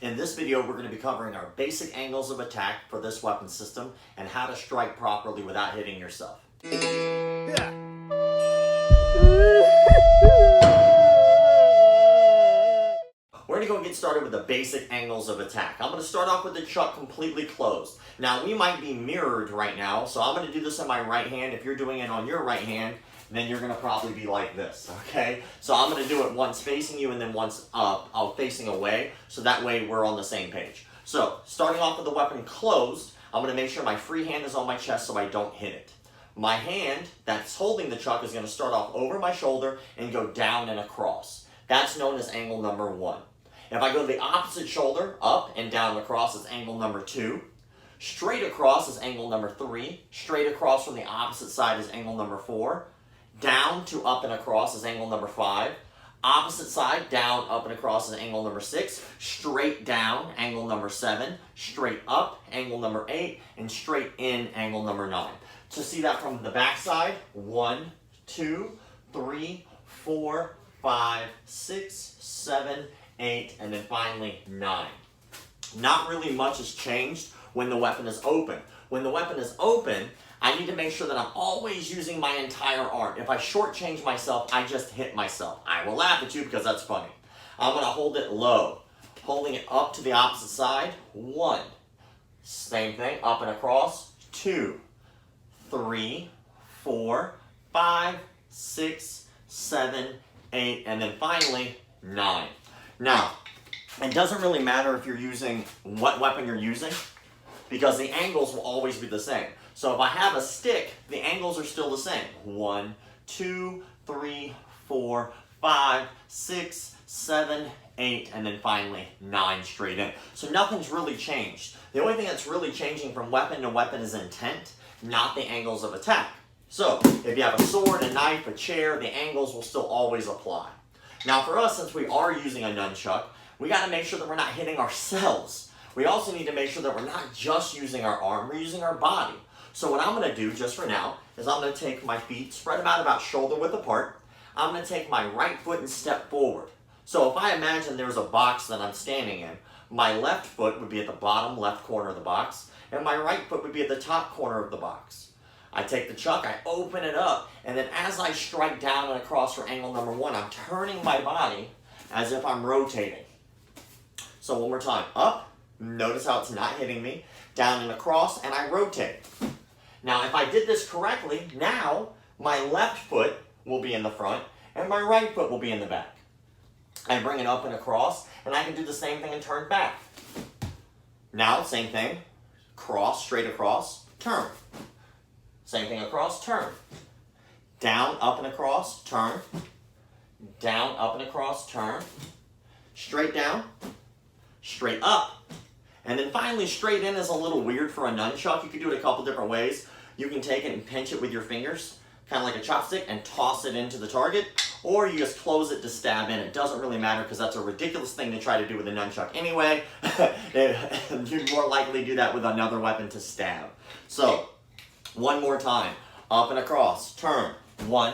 In this video, we're going to be covering our basic angles of attack for this weapon system and how to strike properly without hitting yourself. We're going to go and get started with the basic angles of attack. I'm going to start off with the chuck completely closed. Now, we might be mirrored right now, so I'm going to do this on my right hand. If you're doing it on your right hand, then you're going to probably be like this, okay? So I'm going to do it once facing you and then once facing away, so that way we're on the same page. So, starting off with the weapon closed, I'm going to make sure my free hand is on my chest so I don't hit it. My hand that's holding the chuck is going to start off over my shoulder and go down and across. That's known as angle number 1. If I go to the opposite shoulder, up and down and across, is angle number 2. Straight across is angle number 3. Straight across from the opposite side is angle number 4. Down to up and across is angle number 5. Opposite side, down, up, and across is angle number 6. Straight down, angle number 7. Straight up, angle number 8. And straight in, angle number 9. To see that from the back side, 1, 2, 3, 4, 5, 6, 7, 8, and then finally 9. Not really much has changed when the weapon is open. When the weapon is open, I need to make sure that I'm always using my entire arm. If I shortchange myself, I just hit myself. I will laugh at you because that's funny. I'm going to hold it low, holding it up to the opposite side. 1. Same thing, up and across. 2, 3, 4, 5, 6, 7, 8, and then finally 9. Now, it doesn't really matter if you're using what weapon you're using, because the angles will always be the same. So if I have a stick, the angles are still the same. 1, 2, 3, 4, 5, 6, 7, 8, and then finally 9 straight in. So nothing's really changed. The only thing that's really changing from weapon to weapon is intent, not the angles of attack. So if you have a sword, a knife, a chair, the angles will still always apply. Now for us, since we are using a nunchuck, we got to make sure that we're not hitting ourselves. We also need to make sure that we're not just using our arm, we're using our body. So what I'm going to do, just for now, is I'm going to take my feet, spread them out about shoulder width apart. I'm going to take my right foot and step forward. So if I imagine there's a box that I'm standing in, my left foot would be at the bottom left corner of the box, and my right foot would be at the top corner of the box. I take the chuck, I open it up, and then as I strike down and across for angle number 1, I'm turning my body as if I'm rotating. So one more time, up, notice how it's not hitting me, down and across, and I rotate. Now, if I did this correctly, now my left foot will be in the front and my right foot will be in the back. I bring it up and across, and I can do the same thing and turn back. Now, same thing, cross, straight across, turn. Same thing across, turn. Down, up and across, turn. Down, up and across, turn. Straight down, straight up. And then finally, straight in is a little weird for a nunchuck. You can do it a couple different ways. You can take it and pinch it with your fingers, kind of like a chopstick, and toss it into the target. Or you just close it to stab in. It doesn't really matter because that's a ridiculous thing to try to do with a nunchuck anyway. You'd more likely do that with another weapon to stab. So, one more time. Up and across. Turn. 1,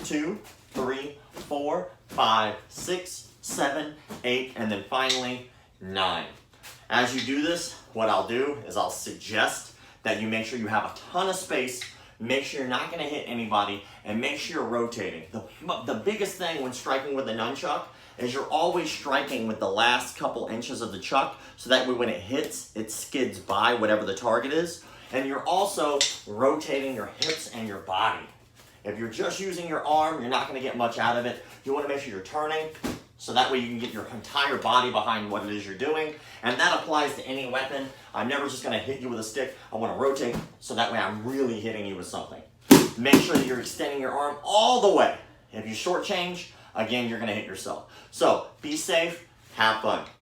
2, 3, 4, 5, 6, 7, 8, and then finally 9. As you do this, what I'll do is I'll suggest that you make sure you have a ton of space, make sure you're not going to hit anybody, and make sure you're rotating. The biggest thing when striking with a nunchuck is you're always striking with the last couple inches of the chuck, so that way when it hits, it skids by whatever the target is. And you're also rotating your hips and your body. If you're just using your arm, you're not going to get much out of it. You want to make sure you're turning, so that way you can get your entire body behind what it is you're doing. And that applies to any weapon. I'm never just going to hit you with a stick. I want to rotate, so that way I'm really hitting you with something. Make sure that you're extending your arm all the way. If you shortchange, again, you're going to hit yourself. So be safe, have fun.